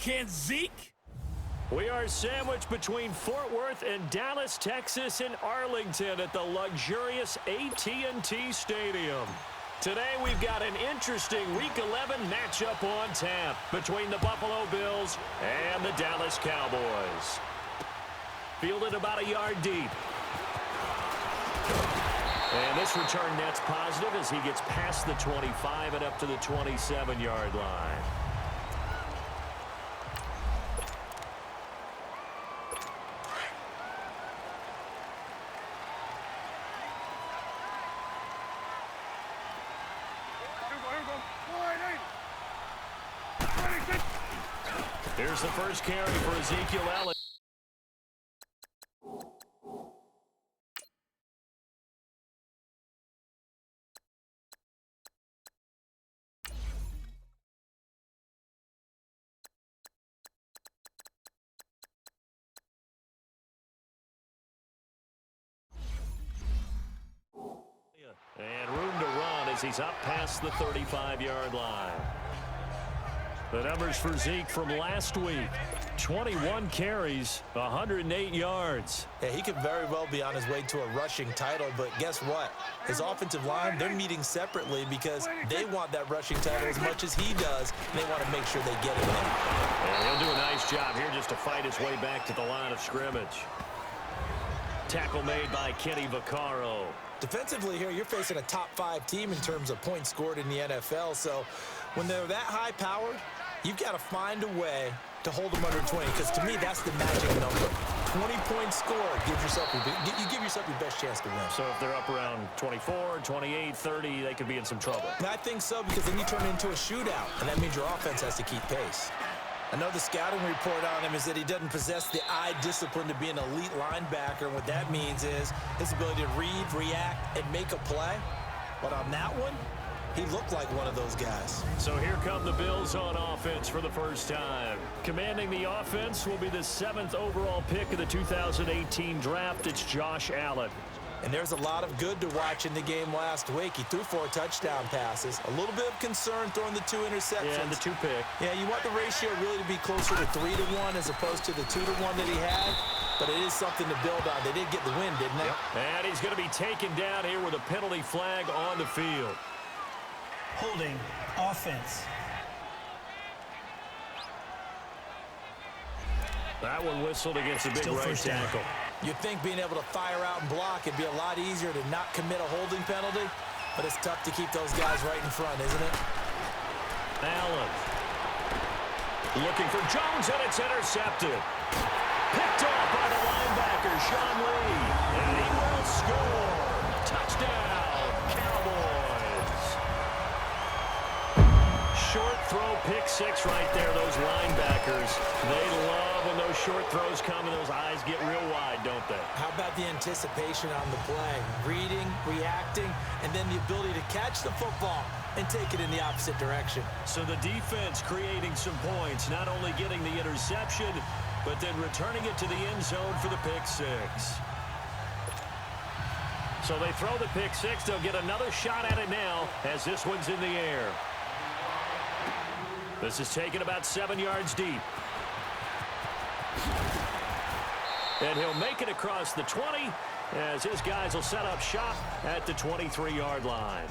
Can Zeke? We are sandwiched between Fort Worth and Dallas, Texas, and Arlington at the luxurious AT&T Stadium. Today we've got an interesting Week 11 matchup on tap between the Buffalo Bills and the Dallas Cowboys. Fielded about a yard deep. And this return net's positive as he gets past the 25 and up to the 27-yard line. Here's the first carry for Ezekiel Elliott. And room to run as he's up past the 35-yard line. The numbers for Zeke from last week: 21 carries, 108 yards. Yeah, he could very well be on his way to a rushing title, but guess what? His offensive line, they're meeting separately because they want that rushing title as much as he does, and they want to make sure they get it in. And he'll do a nice job here just to fight his way back to the line of scrimmage. Tackle made by Kenny Vaccaro. Defensively here, you're facing a top-5 team in terms of points scored in the NFL, so when they're that high-powered, you've got to find a way to hold them under 20, because to me, that's the magic number. 20 points scored, you give yourself your best chance to win. So if they're up around 24, 28, 30, they could be in some trouble. And I think so, because then you turn it into a shootout, and that means your offense has to keep pace. I know the scouting report on him is that he doesn't possess the eye discipline to be an elite linebacker, and what that means is his ability to read, react, and make a play. But on that one, he looked like one of those guys. So here come the Bills on offense for the first time. Commanding the offense will be the 7th overall pick of the 2018 draft. It's Josh Allen. And there's a lot of good to watch in the game last week. He threw 4 touchdown passes. A little bit of concern throwing the 2 interceptions. Yeah, and the 2 pick. Yeah, you want the ratio really to be closer to 3-to-1 as opposed to the 2-to-1 that he had. But it is something to build on. They did get the win, didn't they? Yep. And he's going to be taken down here with a penalty flag on the field. Holding offense. That one whistled against a big right tackle. You'd think being able to fire out and block it'd be a lot easier to not commit a holding penalty, but it's tough to keep those guys right in front, isn't it? Allen looking for Jones, and it's intercepted. Picked off by the linebacker, Sean Lee, and he will score. Touchdown, Cowboys. Short throw, pick 6 right there. Those linebackers, they love when those short throws come and those eyes get real wide, don't they? How about the anticipation on the play? Reading, reacting, and then the ability to catch the football and take it in the opposite direction. So the defense creating some points, not only getting the interception, but then returning it to the end zone for the pick 6. So they throw the pick 6. They'll get another shot at it now as this one's in the air. This is taken about 7 yards deep. And he'll make it across the 20 as his guys will set up shop at the 23-yard line.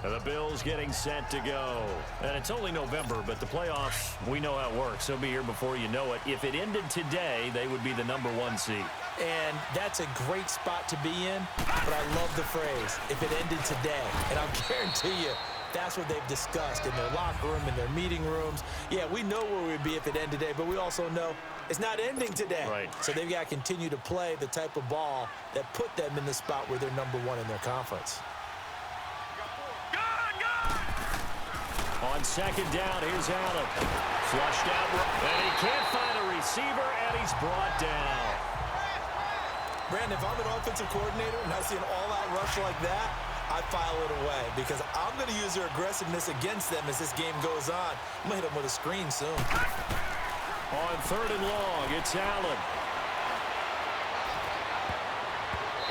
And the Bills getting set to go. And it's only November, but the playoffs, we know how it works. They'll be here before you know it. If it ended today, they would be the #1 seed. And that's a great spot to be in, but I love the phrase, if it ended today. And I'll guarantee you, that's what they've discussed in their locker room, in their meeting rooms. Yeah, we know where we'd be if it ended today, but we also know it's not ending today. Right. So they've got to continue to play the type of ball that put them in the spot where they're #1 in their conference. On second down, here's Allen. Flushed out, and he can't find a receiver, and he's brought down. Brandon, if I'm an offensive coordinator and I see an all-out rush like that, I file it away because I'm going to use their aggressiveness against them as this game goes on. I'm going to hit them with a screen soon. On 3rd and long, it's Allen.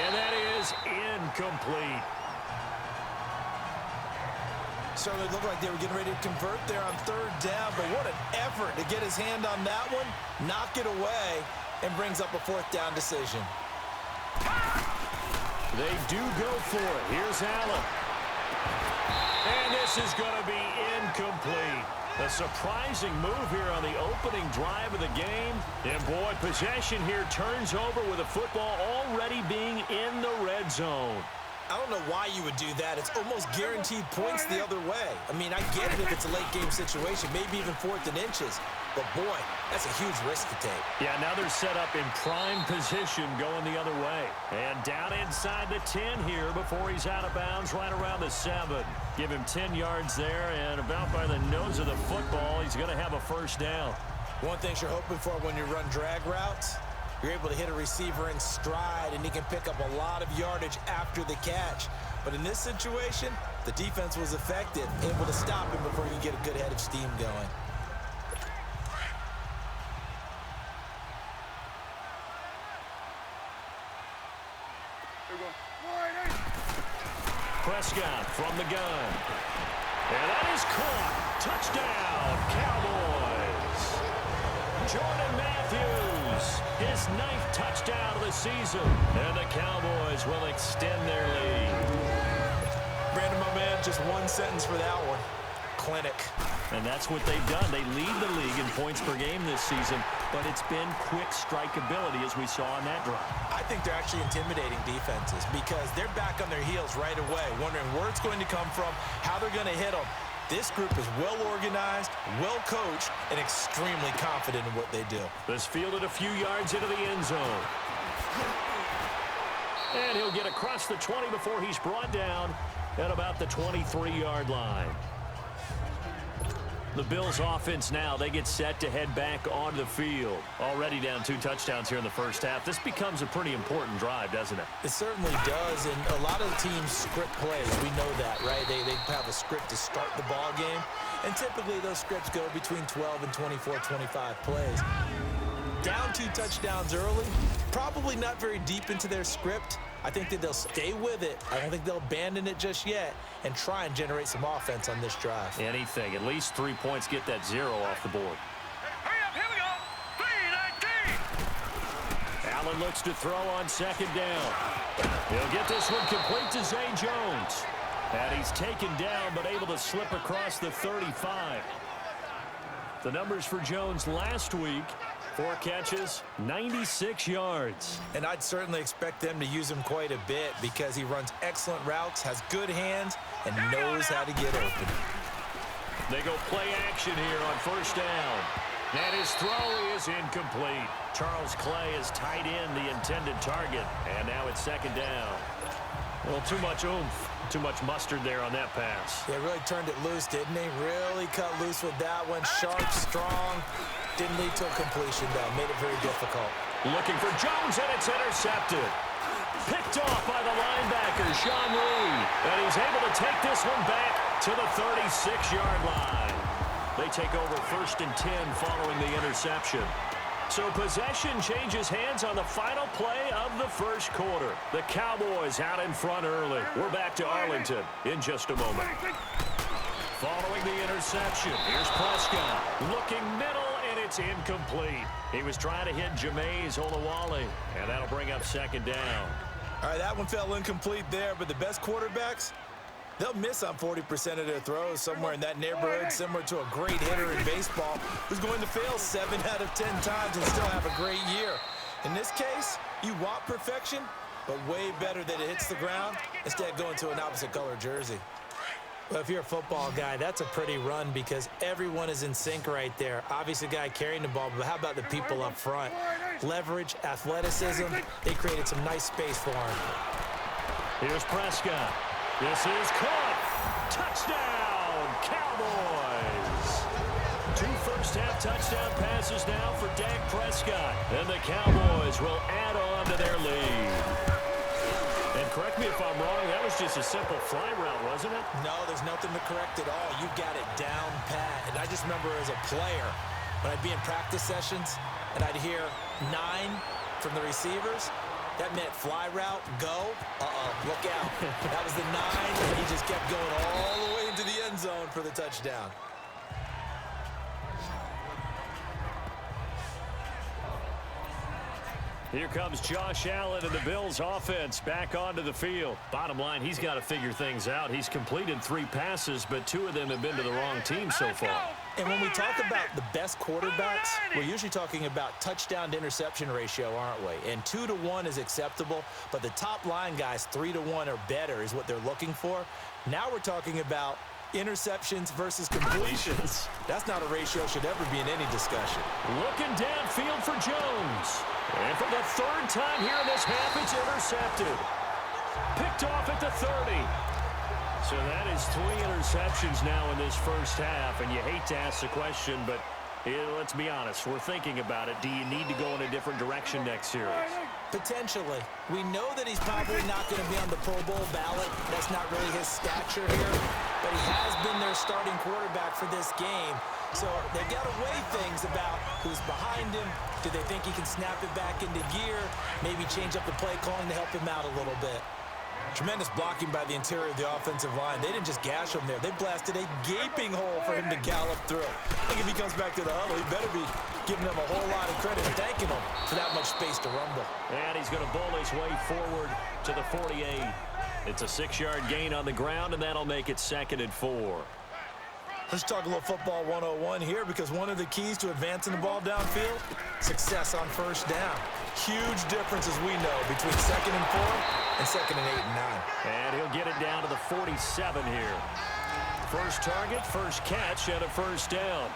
And that is incomplete. Certainly looked like they were getting ready to convert there on third down, but what an effort to get his hand on that one, knock it away, and brings up a fourth down decision. They do go for it. Here's Allen. And this is going to be incomplete. A surprising move here on the opening drive of the game. And, boy, possession here turns over with the football already being in the red zone. I don't know why you would do that. It's almost guaranteed points the other way. I mean, I get it if it's a late-game situation, maybe even 4th and inches. But, boy, that's a huge risk to take. Yeah, now they're set up in prime position going the other way. And down inside the 10 here before he's out of bounds right around the 7. Give him 10 yards there, and about by the nose of the football, he's going to have a first down. One thing you're hoping for when you run drag routes, you're able to hit a receiver in stride, and he can pick up a lot of yardage after the catch. But in this situation, the defense was effective, able to stop him before he can get a good head of steam going. Prescott from the gun. And that is caught. Touchdown, Cowboys. Jordan Matthews, his 9th touchdown of the season. And the Cowboys will extend their lead. Brandon, my man, just one sentence for that one. Clinic. And that's what they've done. They lead the league in points per game this season, but it's been quick strikeability as we saw on that drive. I think they're actually intimidating defenses because they're back on their heels right away, wondering where it's going to come from, how they're going to hit them. This group is well-organized, well-coached, and extremely confident in what they do. This fielded a few yards into the end zone. And he'll get across the 20 before he's brought down at about the 23-yard line. The Bills offense now, they get set to head back onto the field. Already down 2 touchdowns here in the first half. This becomes a pretty important drive, doesn't it? It certainly does, and a lot of teams script plays. We know that, right? They have a script to start the ball game, and typically those scripts go between 12 and 24, 25 plays. Down 2 touchdowns early, probably not very deep into their script. I think that they'll stay with it. I don't think they'll abandon it just yet and try and generate some offense on this drive. Anything. At least 3 points, get that 0 off the board. Hurry up, here we go. 3-19. Allen looks to throw on second down. He'll get this one complete to Zay Jones. And he's taken down but able to slip across the 35. The numbers for Jones last week: 4 catches, 96 yards. And I'd certainly expect them to use him quite a bit because he runs excellent routes, has good hands, and knows how to get open. They go play action here on first down. And his throw is incomplete. Charles Clay is tied in the intended target. And now it's second down. Well, too much oomph, too much mustard there on that pass. They really turned it loose, didn't they? Really cut loose with that one. Sharp, strong. Didn't lead to a completion, though. Made it very difficult. Looking for Jones, and it's intercepted. Picked off by the linebacker, Sean Lee. And he's able to take this one back to the 36-yard line. They take over 1st and 10 following the interception. So possession changes hands on the final play of the first quarter. The Cowboys out in front early. We're back to Arlington in just a moment. Following the interception, here's Prescott. Looking middle, and it's incomplete. He was trying to hit Jameis Olawale, and that'll bring up second down. All right, that one fell incomplete there, but the best quarterbacks, they'll miss on 40% of their throws, somewhere in that neighborhood, similar to a great hitter in baseball who's going to fail 7 out of 10 times and still have a great year. In this case, you want perfection, but way better that it hits the ground instead of going to an opposite color jersey. Well, if you're a football guy, that's a pretty run because everyone is in sync right there. Obviously, the guy carrying the ball, but how about the people up front? Leverage, athleticism, they created some nice space for him. Here's Prescott. This is caught. Touchdown, Cowboys. 2 first-half touchdown passes now for Dak Prescott. And the Cowboys will add on to their lead. And correct me if I'm wrong, that was just a simple fly route, wasn't it? No, there's nothing to correct at all. You got it down pat. And I just remember as a player, when I'd be in practice sessions and I'd hear 9 from the receivers, that meant fly route, go. Uh-oh, look out. That was the 9, and he just kept going all the way into the end zone for the touchdown. Here comes Josh Allen and the Bills offense back onto the field. Bottom line, he's got to figure things out. He's completed 3 passes, but 2 of them have been to the wrong team so far. And when we talk about the best quarterbacks, we're usually talking about touchdown to interception ratio, aren't we? And 2 to 1 is acceptable, but the top line guys 3 to 1 or better is what they're looking for. Now we're talking about interceptions versus completions. That's not a ratio should ever be in any discussion. Looking downfield for Jones. And for the 3rd time here in this half, it's intercepted. Picked off at the 30. So that is 3 interceptions now in this first half, and you hate to ask the question, but let's be honest, we're thinking about it. Do you need to go in a different direction next series? Potentially. We know that he's probably not going to be on the Pro Bowl ballot. That's not really his stature here, but he has been their starting quarterback for this game. So they've got to weigh things about who's behind him. Do they think he can snap it back into gear? Maybe change up the play calling to help him out a little bit. Tremendous blocking by the interior of the offensive line. They didn't just gash him there. They blasted a gaping hole for him to gallop through. I think if he comes back to the huddle, he better be giving them a whole lot of credit and thanking them for that much space to rumble. And he's going to bowl his way forward to the 48. It's a 6-yard gain on the ground, and that'll make it 2nd and 4. Let's talk a little football 101 here, because one of the keys to advancing the ball downfield, success on first down. Huge difference, as we know, between 2nd and 4 and 2nd and 8 and 9. And he'll get it down to the 47 here. First target, first catch, and a first down.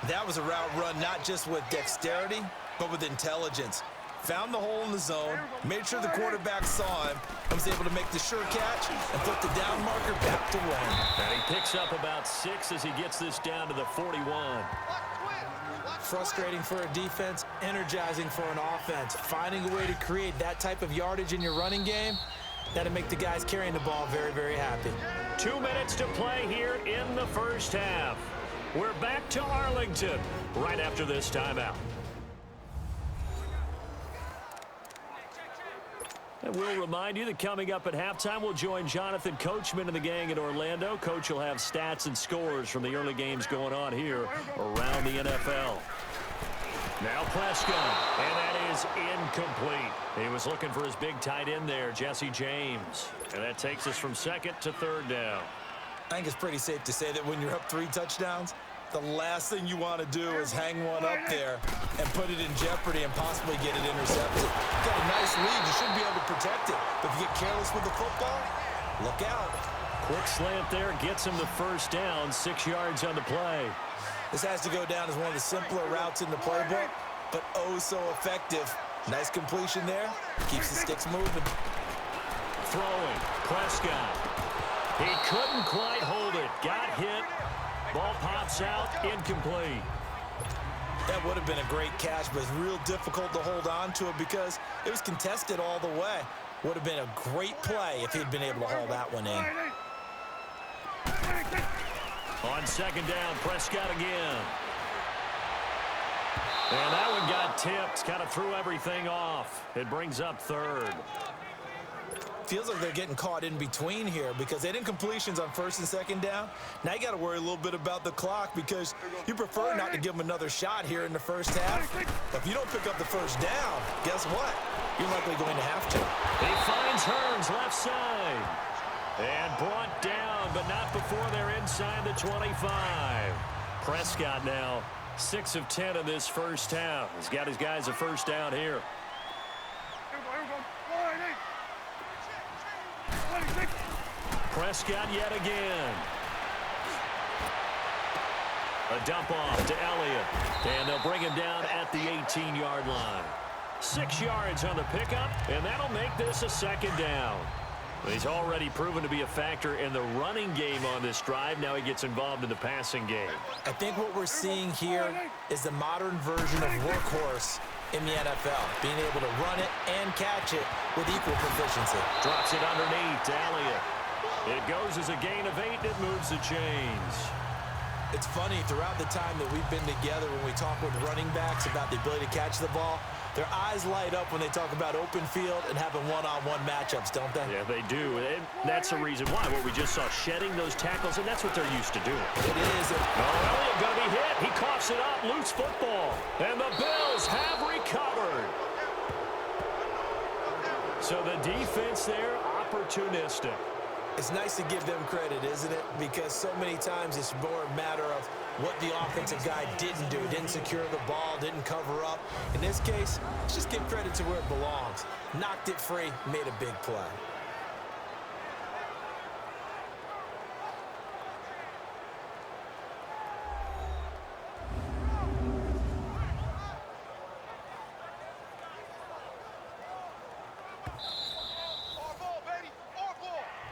That was a route run not just with dexterity, but with intelligence. Found the hole in the zone, made sure the quarterback saw him, and was able to make the sure catch and put the down marker back to 1. And he picks up about 6 as he gets this down to the 41. Frustrating for a defense, energizing for an offense. Finding a way to create that type of yardage in your running game, that'll make the guys carrying the ball very, very happy. 2 minutes to play here in the first half. We're back to Arlington right after this timeout. And we'll remind you that coming up at halftime, we'll join Jonathan Coachman and the gang in Orlando. Coach will have stats and scores from the early games going on here around the NFL. Now Prescott, and that is incomplete. He was looking for his big tight end there, Jesse James. And that takes us from 2nd to 3rd down. I think it's pretty safe to say that when you're up 3 touchdowns, the last thing you want to do is hang one up there and put it in jeopardy and possibly get it intercepted. You've got a nice lead. You should be able to protect it. But if you get careless with the football, look out. Quick slant there, gets him the first down, 6 yards on the play. This has to go down as one of the simpler routes in the playbook, but oh so effective. Nice completion there. Keeps the sticks moving. Throwing, Prescott. He couldn't quite hold it. Got hit. Ball pops out, incomplete. That would have been a great catch, but it's real difficult to hold on to it because it was contested all the way. Would have been a great play if he'd been able to haul that one in. On 2nd down, Prescott again. And that one got tipped, kind of threw everything off. It brings up 3rd. Feels like they're getting caught in between here because they didn't completions on 1st and 2nd down. Now you got to worry a little bit about the clock because you prefer not to give them another shot here in the first half. But if you don't pick up the first down, guess what? You're likely going to have to. He finds Hearns left side. And brought down, but not before they're inside the 25. Prescott now 6 of 10 in this first half. He's got his guys a first down here. Prescott yet again. A dump off to Elliott. And they'll bring him down at the 18-yard line. 6 yards on the pickup, and that'll make this a 2nd down. He's already proven to be a factor in the running game on this drive. Now he gets involved in the passing game. I think what we're seeing here is the modern version of workhorse in the NFL, being able to run it and catch it with equal proficiency. Drops it underneath to Elliott. It goes as a gain of 8. It moves the chains. It's funny, throughout the time that we've been together, when we talk with running backs about the ability to catch the ball, their eyes light up when they talk about open field and having one-on-one matchups, don't they? Yeah, they do. And that's the reason why. What we just saw, shedding those tackles, and that's what they're used to doing. It is. Oh, Elliott going to be hit. He coughs it up. Loose football. And the Bills have recovered. So the defense there, opportunistic. It's nice to give them credit, isn't it? Because so many times it's more a matter of what the offensive guy didn't do. Didn't secure the ball, didn't cover up. In this case, let's just give credit to where it belongs. Knocked it free, made a big play.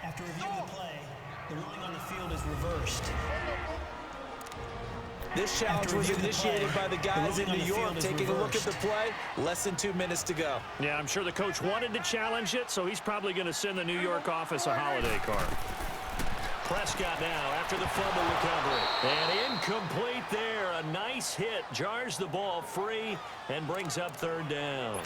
After reviewing the play, the ruling on the field is reversed. This challenge was initiated by the guys in New York. Taking a look at the play, less than 2 minutes to go. Yeah, I'm sure the coach wanted to challenge it, so he's probably going to send the New York office a holiday card. Prescott now after the fumble recovery. And incomplete there. A nice hit. Jars the ball free and brings up third down.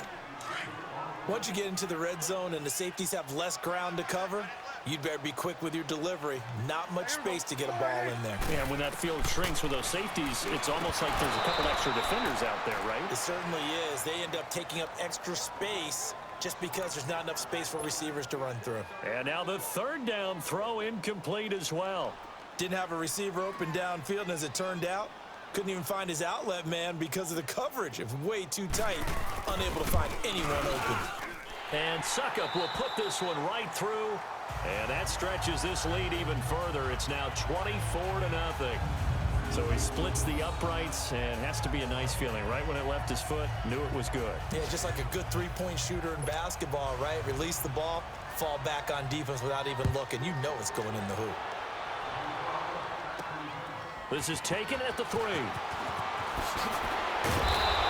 Once you get into the red zone and the safeties have less ground to cover, you'd better be quick with your delivery. Not much space to get a ball in there. Yeah, when that field shrinks with those safeties, it's almost like there's a couple extra defenders out there, right? It certainly is. They end up taking up extra space just because there's not enough space for receivers to run through. And now the third down throw incomplete as well. Didn't have a receiver open downfield, and as it turned out, couldn't even find his outlet man because of the coverage. It was way too tight, unable to find anyone open. And Suckup will put this one right through. And that stretches this lead even further. It's now 24-0. So he splits the uprights, and has to be a nice feeling. Right when it left his foot, knew it was good. Yeah, just like a good three-point shooter in basketball, right? Release the ball, fall back on defense without even looking. You know it's going in the hoop. This is taken at the 3. And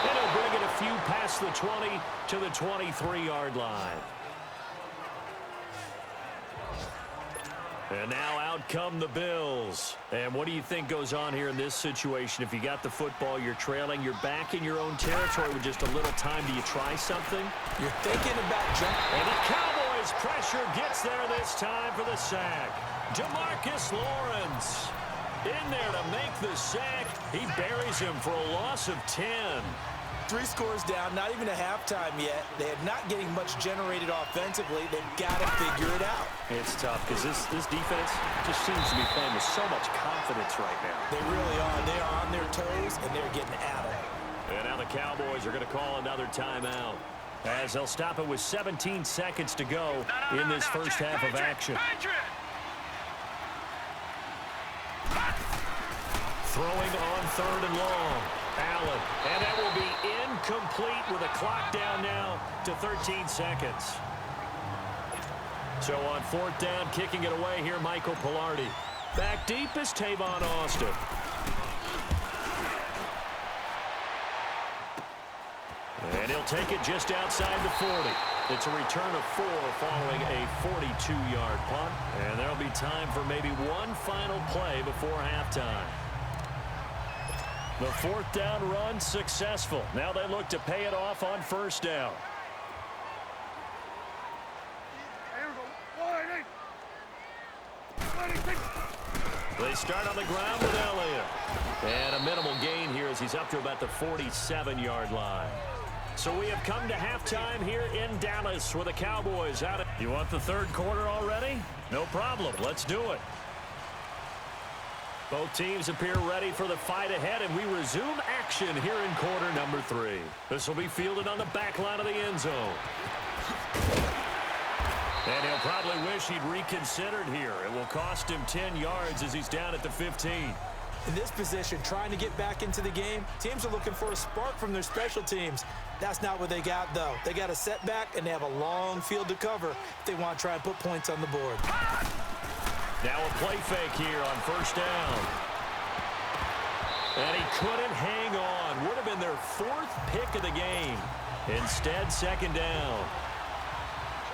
he'll bring it a few past the 20 to the 23-yard line. And now out come the Bills. And what do you think goes on here in this situation? If you got the football, you're trailing, you're back in your own territory with just a little time. Do you try something? You're thinking about jumping. And the Cowboys pressure gets there this time for the sack. DeMarcus Lawrence in there to make the sack. He buries him for a loss of 10. 3 scores down, not even a halftime yet. They are not getting much generated offensively. They've got to figure it out. It's tough because this defense just seems to be playing with so much confidence right now. They really are. They are on their toes, and they're getting at them. And now the Cowboys are going to call another timeout, as they'll stop it with 17 seconds to go in this first half of action. Throwing on 3rd and long. Allen, and that will be incomplete with a clock down now to 13 seconds. So on 4th down, kicking it away here, Michael Pilardi. Back deep is Tavon Austin. And he'll take it just outside the 40. It's a return of 4 following a 42-yard punt. And there'll be time for maybe one final play before halftime. The 4th down run successful. Now they look to pay it off on 1st down. They start on the ground with Elliott. And a minimal gain here as he's up to about the 47-yard line. So we have come to halftime here in Dallas with the Cowboys out. You want the 3rd quarter already? No problem. Let's do it. Both teams appear ready for the fight ahead, and we resume action here in quarter number 3. This will be fielded on the back line of the end zone. And he'll probably wish he'd reconsidered here. It will cost him 10 yards as he's down at the 15. In this position, trying to get back into the game, teams are looking for a spark from their special teams. That's not what they got, though. They got a setback, and they have a long field to cover if they want to try and put points on the board. Now a play fake here on 1st down. And he couldn't hang on. Would have been their 4th pick of the game. Instead, 2nd down.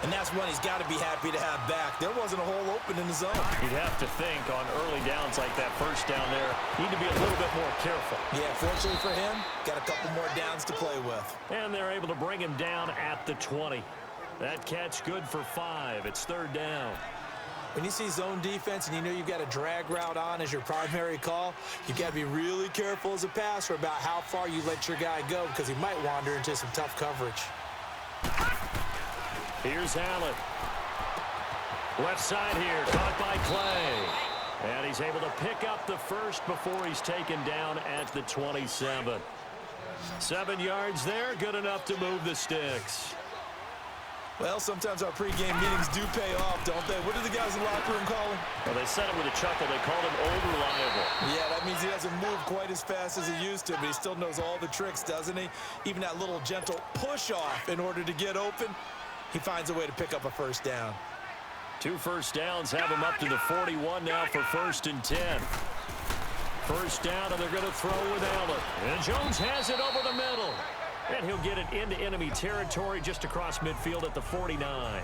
and that's one he's got to be happy to have back. There wasn't a hole open in the zone. You'd have to think on early downs like that first down there, need to be a little bit more careful. Yeah, fortunately for him, got a couple more downs to play with. And they're able to bring him down at the 20. That catch good for 5. It's third down. When you see zone defense and you know you've got a drag route on as your primary call, you've got to be really careful as a passer about how far you let your guy go because he might wander into some tough coverage. Here's Allen. Left side here, caught by Clay. And he's able to pick up the first before he's taken down at the 27. 7 yards there, good enough to move the sticks. Well, sometimes our pregame meetings do pay off, don't they? What do the guys in the locker room call him? Well, they said it with a chuckle. They called him old reliable. Yeah, that means he doesn't move quite as fast as he used to, but he still knows all the tricks, doesn't he? Even that little gentle push-off in order to get open, he finds a way to pick up a first down. 2 first downs have him up to the 41 now for 1st and 10. First down, and they're going to throw with Allen. And Jones has it over the middle. And he'll get it into enemy territory just across midfield at the 49.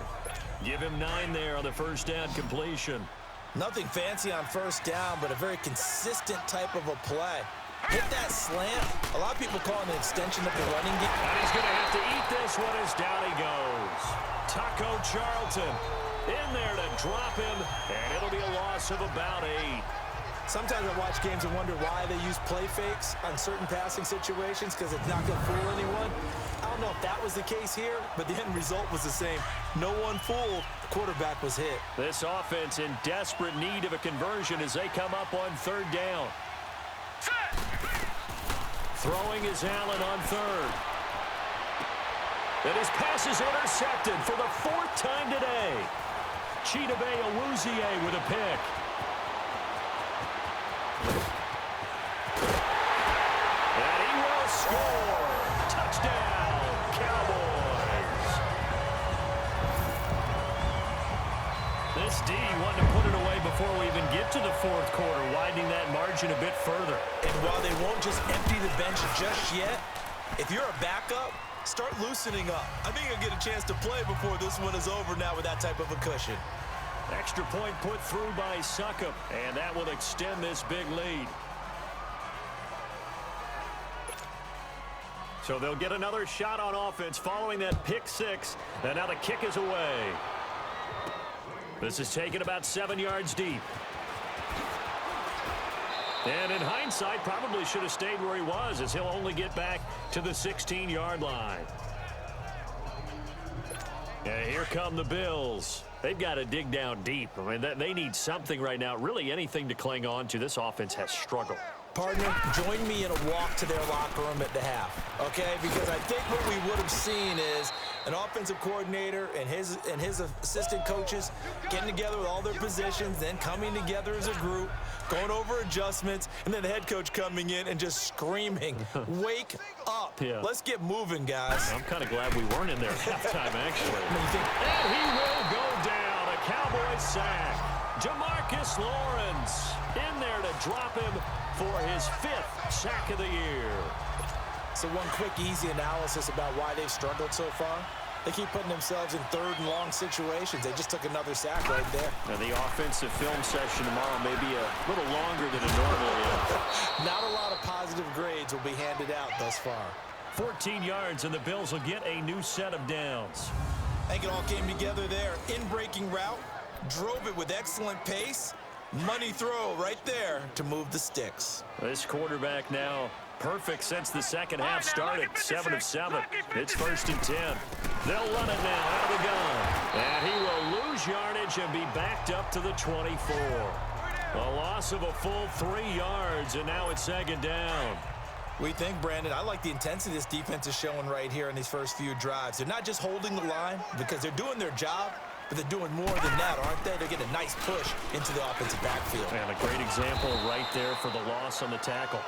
Give him 9 there on the first down completion. Nothing fancy on first down, but a very consistent type of a play. Hit that slant. A lot of people call it an extension of the running game. And he's going to have to eat this one as down he goes. Taco Charlton in there to drop him, and it'll be a loss of about 8. Sometimes I watch games and wonder why they use play fakes on certain passing situations because it's not going to fool anyone. I don't know if that was the case here, but the end result was the same. No one fooled. The quarterback was hit. This offense in desperate need of a conversion as they come up on 3rd down. Throwing is Allen on 3rd. And his pass is intercepted for the 4th time today. Chidobe Awuzie with a pick. And he will score. Touchdown, Cowboys. This D wanted to put it away before we even get to the 4th quarter, widening that margin a bit further. And while they won't just empty the bench just yet, if you're a backup, start loosening up. I think you'll get a chance to play before this one is over now with that type of a cushion. Extra point put through by Succop, and that will extend this big lead. So they'll get another shot on offense following that pick 6, and now the kick is away. This is taken about 7 yards deep. And in hindsight, probably should have stayed where he was, as he'll only get back to the 16-yard line. And here come the Bills. They've got to dig down deep. I mean, they need something right now, really anything to cling on to. This offense has struggled. Partner, join me in a walk to their locker room at the half, okay? Because I think what we would have seen is an offensive coordinator and his assistant coaches getting together with all their positions, then coming together as a group, going over adjustments, and then the head coach coming in and just screaming, wake up. Yeah. Let's get moving, guys. I'm kind of glad we weren't in there at halftime, actually. And he will go down. A Cowboys sack. Jamarcus Lawrence in there to drop him for his 5th sack of the year. So one quick, easy analysis about why they've struggled so far. They keep putting themselves in 3rd and long situations. They just took another sack right there. Now the offensive film session tomorrow may be a little longer than it normally is. Not a lot of positive grades will be handed out thus far. 14 yards, and the Bills will get a new set of downs. I think it all came together there. In-breaking route, drove it with excellent pace. Money throw right there to move the sticks. This quarterback now perfect since the second half started. 7 of 7. It's 1st and 10. They'll run it now out of the gun. And he will lose yardage and be backed up to the 24. A loss of a full 3 yards, and now it's 2nd down. We think, Brandon, I like the intensity this defense is showing right here in these first few drives. They're not just holding the line because they're doing their job, but they're doing more than that, aren't they? They're getting a nice push into the offensive backfield. And a great example right there for the loss on the tackle.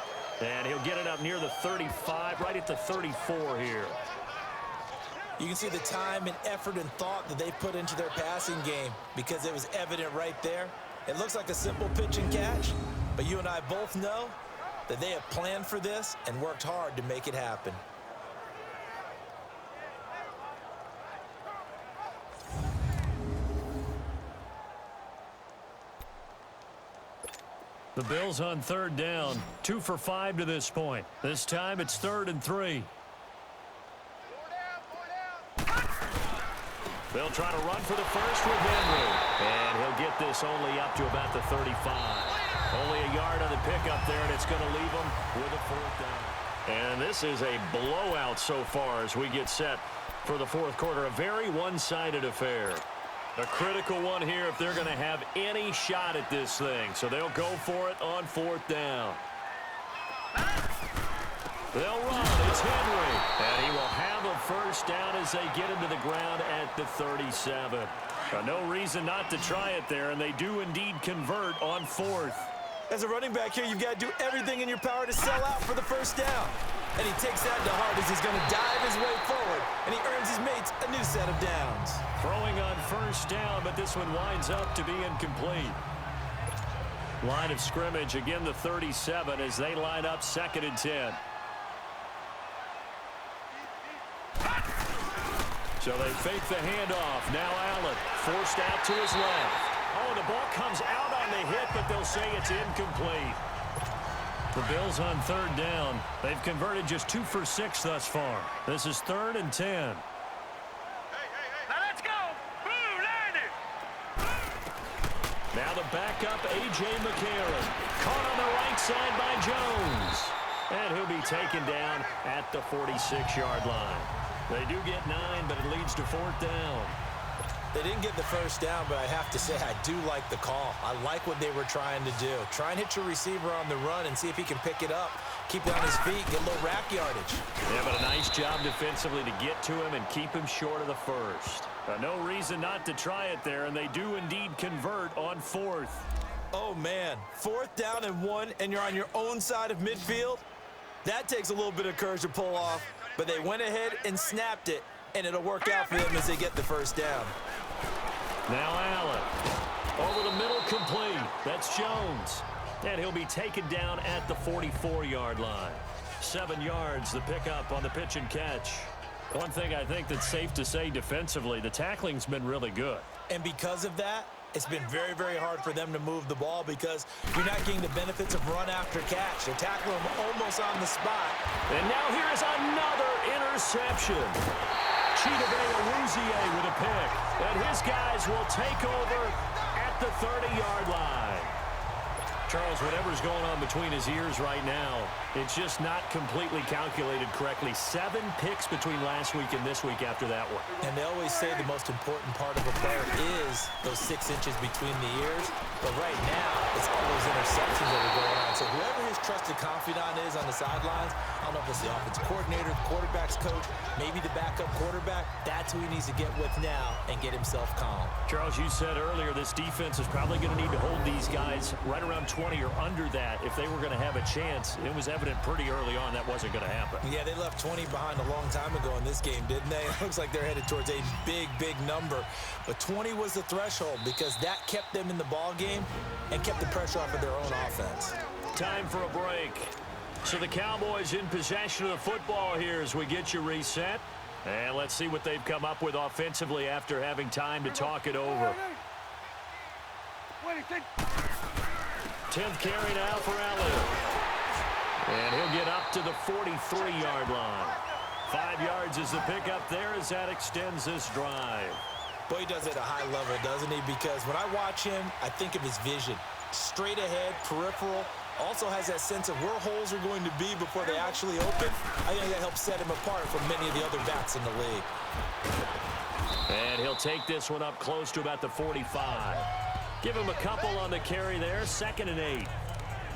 And he'll get it up near the 35, right at the 34 here. You can see the time and effort and thought that they put into their passing game because it was evident right there. It looks like a simple pitch and catch, but you and I both know that they have planned for this and worked hard to make it happen. The Bills on third down, 2 for 5 to this point. This time it's 3rd and 3. They'll try to run for the first with Henry. And he'll get this only up to about the 35. Only a yard on the pickup there, and it's going to leave him with a 4th down. And this is a blowout so far as we get set for the 4th quarter. A very one-sided affair. A critical one here if they're going to have any shot at this thing. So they'll go for it on 4th down. They'll run. It's Henry. And he will have a first down as they get him to the ground at the 37. No reason not to try it there, and they do indeed convert on 4th. As a running back here, you've got to do everything in your power to sell out for the first down. And he takes that to heart as he's going to dive his way forward, and he earns his mates a new set of downs. Throwing on first down, but this one winds up to be incomplete. Line of scrimmage, again the 37 as they line up 2nd and 10. So they fake the handoff. Now Allen forced out to his left. Oh, the ball comes out on the hit, but they'll say it's incomplete. The Bills on 3rd down. They've converted just 2 for 6 thus far. This is 3rd and 10. Now let's go. Boo, land it. Now the backup, A.J. McCarron. Caught on the right side by Jones. And he'll be taken down at the 46-yard line. They do get 9, but it leads to 4th down. They didn't get the first down, but I have to say I do like the call. I like what they were trying to do. Try and hit your receiver on the run and see if he can pick it up. Keep it on his feet, get a little rack yardage. Yeah, but a nice job defensively to get to him and keep him short of the first. No reason not to try it there, and they do indeed convert on 4th. Oh, man. 4th down and 1, and you're on your own side of midfield? That takes a little bit of courage to pull off, but they went ahead and snapped it, and it'll work out for them as they get the first down. Now Allen. Over the middle, complete. That's Jones. And he'll be taken down at the 44-yard line. 7 yards, the pickup on the pitch and catch. One thing I think that's safe to say defensively, the tackling's been really good. And because of that, it's been very, very hard for them to move the ball because you're not getting the benefits of run after catch. They're tackling them almost on the spot. And now here's another interception. Chidobe Awuzie with a pick. And his guys will take over at the 30-yard line. Charles, whatever's going on between his ears right now, it's just not completely calculated correctly. 7 picks between last week and this week after that one. And they always say the most important part of a player is those 6 inches between the ears. But right now, it's all those interceptions that are going on. So whoever his trusted confidant is on the sidelines, I don't know if it's the offensive coordinator, the quarterback's coach, maybe the backup quarterback, that's who he needs to get with now and get himself calm. Charles, you said earlier this defense is probably going to need to hold these guys right around 20 or under that if they were going to have a chance. It was evident pretty early on that wasn't going to happen. Yeah, they left 20 behind a long time ago in this game, didn't they? It looks like they're headed towards a big, big number. But 20 was the threshold because that kept them in the ball game and kept the pressure off of their own offense. Time for a break. So the Cowboys in possession of the football here as we get you reset. And let's see what they've come up with offensively after having time to talk it over. 10th carry now for Allen. And he'll get up to the 43-yard line. 5 yards is the pickup there as that extends this drive. Boy, he does it at a high level, doesn't he? Because when I watch him, I think of his vision. Straight ahead, peripheral. Also has that sense of where holes are going to be before they actually open. I think that helps set him apart from many of the other backs in the league. And he'll take this one up close to about the 45. Give him a couple on the carry there. 2nd and 8.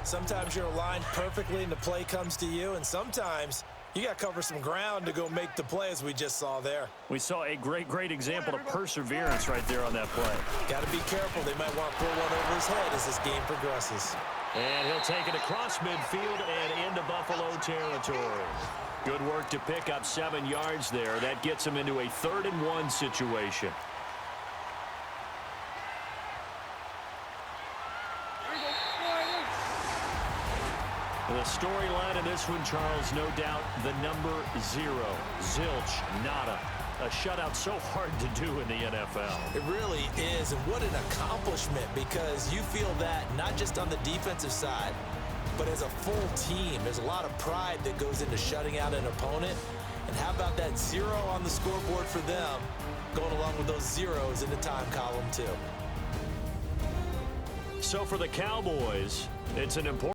Sometimes you're aligned perfectly and the play comes to you, and sometimes you got to cover some ground to go make the play, as we just saw there. We saw a great example of perseverance right there on that play. Got to be careful. They might want to pull one over his head as this game progresses. And he'll take it across midfield and into Buffalo territory. Good work to pick up 7 yards there. That gets him into a 3rd and 1 situation. The storyline of this one, Charles, no doubt the number 0, zilch, nada. A shutout so hard to do in the NFL. It really is, and what an accomplishment, because you feel that not just on the defensive side, but as a full team. There's a lot of pride that goes into shutting out an opponent. And how about that 0 on the scoreboard for them, going along with those zeros in the time column too. So for the Cowboys, it's an important